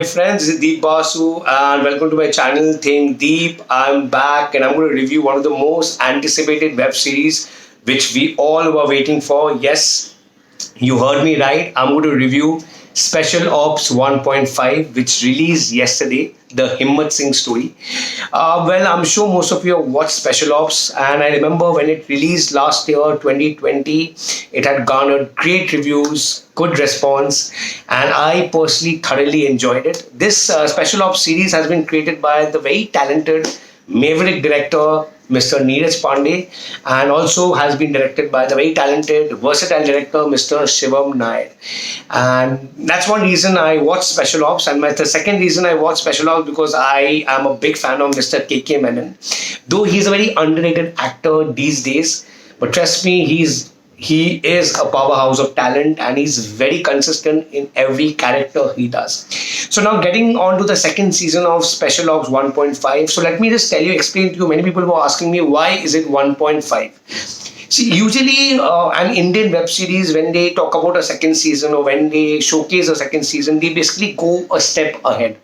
Friends, this is Deep Basu and welcome to my channel Think Deep. I'm back and I'm going to review one of the most anticipated web series which we all were waiting for. Yes, you heard me right. I'm going to review Special Ops 1.5, which released yesterday, the Himmat Singh story. I'm sure most of you have watched Special Ops, and I remember when it released last year, 2020, it had garnered great reviews, good response, and I personally thoroughly enjoyed it. This Special Ops series has been created by the very talented maverick director Mr. Neeraj Pandey, and also has been directed by the very talented, versatile director Mr. Shivam Nair. And that's one reason I watched Special Ops. And the second reason I watched Special Ops because I am a big fan of Mr. KK Menon. Though he's a very underrated actor these days, but trust me, he is a powerhouse of talent and he's very consistent in every character he does. So now getting on to the second season of Special Ops 1.5. So let me just explain to you, many people were asking me why is it 1.5? See, usually an Indian web series, when they talk about a second season or when they showcase a second season, they basically go a step ahead.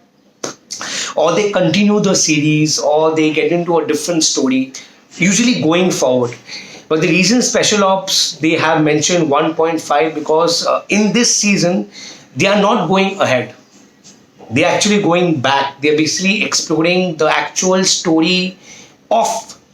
Or they continue the series or they get into a different story, usually going forward. But the reason Special Ops, they have mentioned 1.5 because in this season, they are not going ahead. They're actually going back. They're basically exploring the actual story of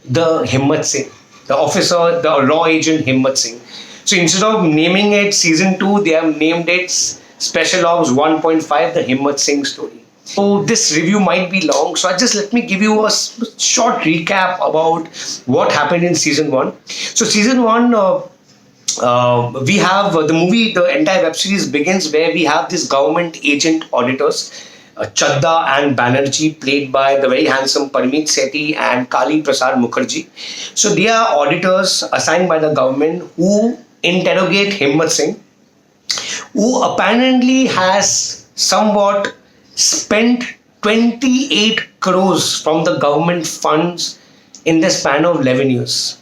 the Himmat Singh, the officer, the raw agent Himmat Singh. So instead of naming it season 2, they have named it Special Ops 1.5, the Himmat Singh story. So this review might be long, so let me give you a short recap about what happened in season 1. So season 1, we have the movie, the entire web series begins where we have this government agent auditors, Chadda and Banerjee, played by the very handsome Parmeet Sethi and Kali Prasad Mukherjee. So they are auditors assigned by the government who interrogate Himmat Singh, who apparently has somewhat spent 28 crores from the government funds in the span of 11 years.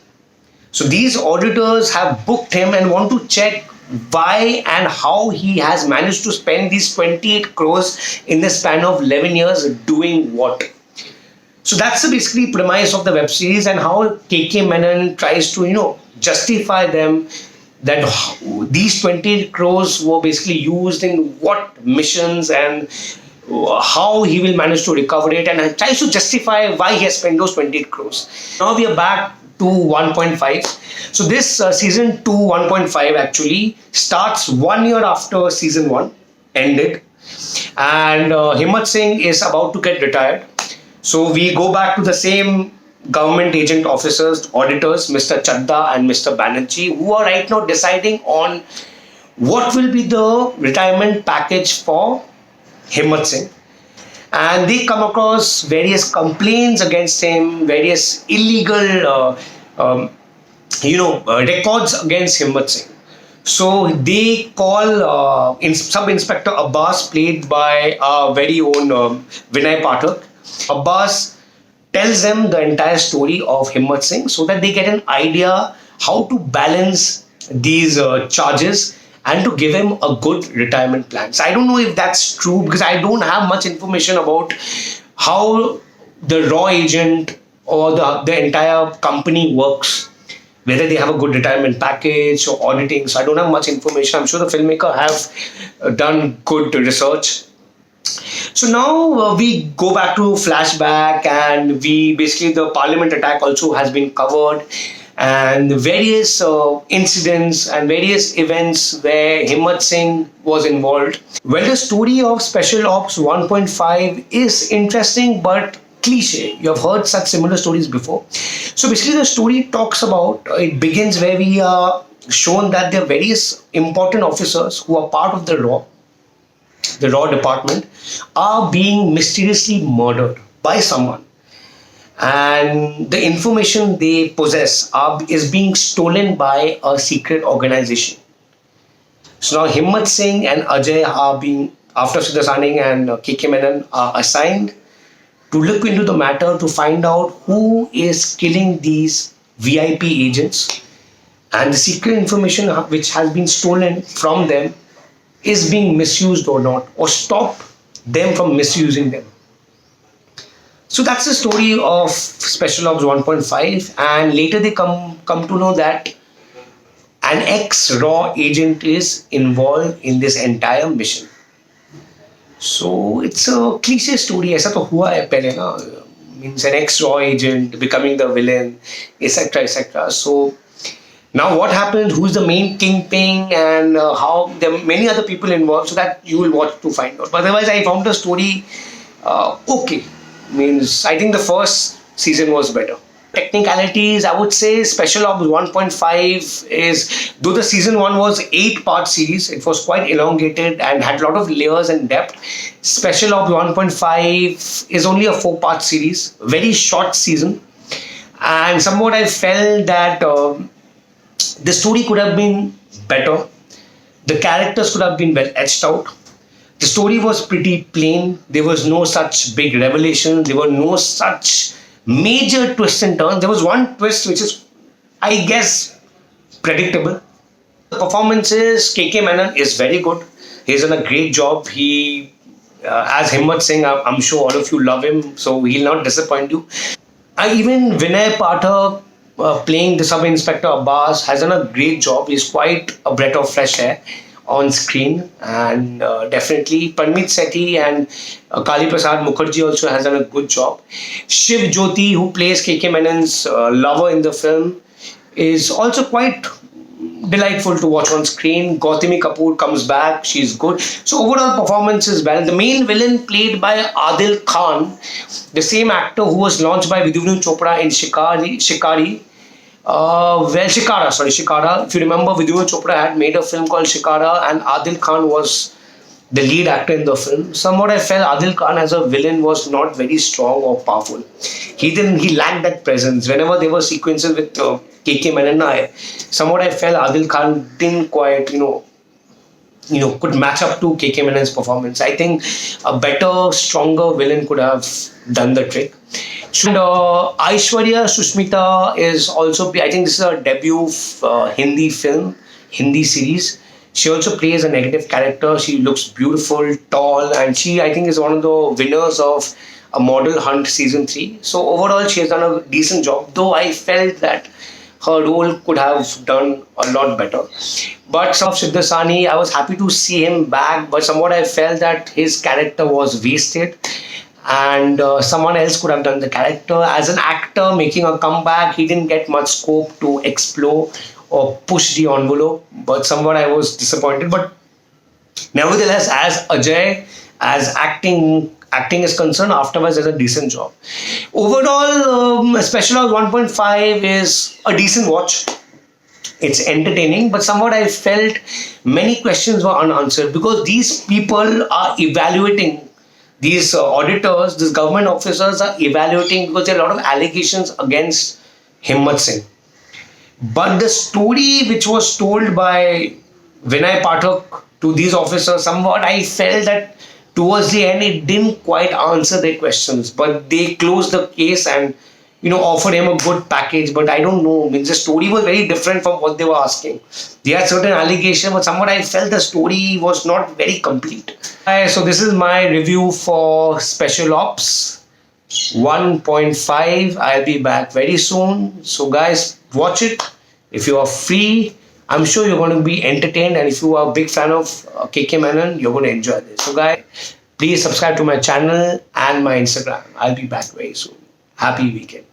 So these auditors have booked him and want to check why and how he has managed to spend these 28 crores in the span of 11 years doing what. So that's the basically premise of the web series and how KK Menon tries to, justify them that these 28 crores were basically used in what missions and how he will manage to recover it and tries to justify why he has spent those 28 crores. Now we are back to 1.5. So this season 2 1.5 actually starts 1 year after season 1 ended, and Himmat Singh is about to get retired. So we go back to the same government agent officers, auditors, Mr. Chadda and Mr. Banerjee, who are right now deciding on what will be the retirement package for Himmat Singh. And they come across various complaints against him, various illegal, records against Himmat Singh. So they call Sub-Inspector Abbas, played by our very own Vinay Pathak. Abbas tells them the entire story of Himmat Singh so that they get an idea how to balance these charges and to give him a good retirement plan. So I don't know if that's true because I don't have much information about how the raw agent or the entire company works, whether they have a good retirement package or auditing. So I don't have much information. I'm sure the filmmaker have done good research. So now we go back to flashback and the parliament attack also has been covered and various incidents and various events where Himmat Singh was involved. Well, the story of Special Ops 1.5 is interesting but cliche. You have heard such similar stories before. So basically the story talks about, it begins where we are shown that there are various important officers who are part of the raw department are being mysteriously murdered by someone, and the information they possess is being stolen by a secret organization. So now Himmat Singh and Ajay are being, after Siddha Saning and KK Menon, are assigned to look into the matter to find out who is killing these VIP agents and the secret information which has been stolen from them is being misused or not, or stopped them from misusing them. So that's the story of Special Ops 1.5, and later they come to know that an ex-raw agent is involved in this entire mission. So it's a cliche story. ऐसा तो हुआ है पहले ना, means an ex-raw agent becoming the villain, etc., etc. So now what happened? Who's the main kingpin, and how there are many other people involved. So that you will watch to find out. But otherwise, I found the story okay. Means I think the first season was better. Technicalities, I would say Special Ops 1.5 is, though the season 1 was 8-part series, it was quite elongated and had a lot of layers and depth. Special Ops 1.5 is only a 4-part series, very short season, and somewhat I felt that the story could have been better, the characters could have been well etched out. The story was pretty plain. There was no such big revelation. There were no such major twists and turns. There was one twist which is, I guess, predictable. The performances, KK Menon is very good. He's done a great job. He, as Himmat Singh, I'm sure all of you love him, so he'll not disappoint you. Even Vinay Pathak, playing the Sub Inspector Abbas, has done a great job. He's quite a breath of fresh air on screen, and definitely Parmeet Sethi and Kali Prasad Mukherjee also has done a good job. Shiv Jyoti, who plays KK Menon's lover in the film, is also quite delightful to watch on screen. Gautami Kapoor comes back, she's good. So overall performance is well. The main villain played by Adil Khan, the same actor who was launched by Vidunu Chopra in Shikara. Shikara. If you remember, Vidunu Chopra had made a film called Shikara, and Adil Khan was the lead actor in the film. Somewhat I felt Adil Khan as a villain was not very strong or powerful. He lacked that presence. Whenever there were sequences with KK Menon, somewhat I felt Adil Khan didn't quite, could match up to KK Menon's performance. I think a better, stronger villain could have done the trick. And Aishwarya Sushmita is also, I think this is her debut Hindi series. She also plays a negative character. She looks beautiful, tall, and she, I think, is one of the winners of a Model Hunt season 3. So overall, she has done a decent job, though I felt that her role could have done a lot better. But some of Siddhasani, I was happy to see him back, but somewhat I felt that his character was wasted, and someone else could have done the character. As an actor making a comeback, he didn't get much scope to explore or push the envelope, but somewhat I was disappointed. But nevertheless, as Ajay, as acting is concerned, afterwards there's a decent job. Overall, Special Ops 1.5 is a decent watch. It's entertaining, but somewhat I felt many questions were unanswered, because these people are evaluating, these auditors, these government officers are evaluating, because there are a lot of allegations against Himmat Singh. But the story which was told by Vinay Pathak to these officers, somewhat I felt that towards the end it didn't quite answer their questions. But they closed the case and offered him a good package. But I don't know, means the story was very different from what they were asking. They had certain allegations, but somewhat I felt the story was not very complete. So this is my review for Special Ops 1.5. I'll be back very soon. So guys, watch it. If you are free, I'm sure you're going to be entertained. And if you are a big fan of KK Menon, you're going to enjoy this. So guys, please subscribe to my channel and my Instagram. I'll be back very soon. Happy weekend.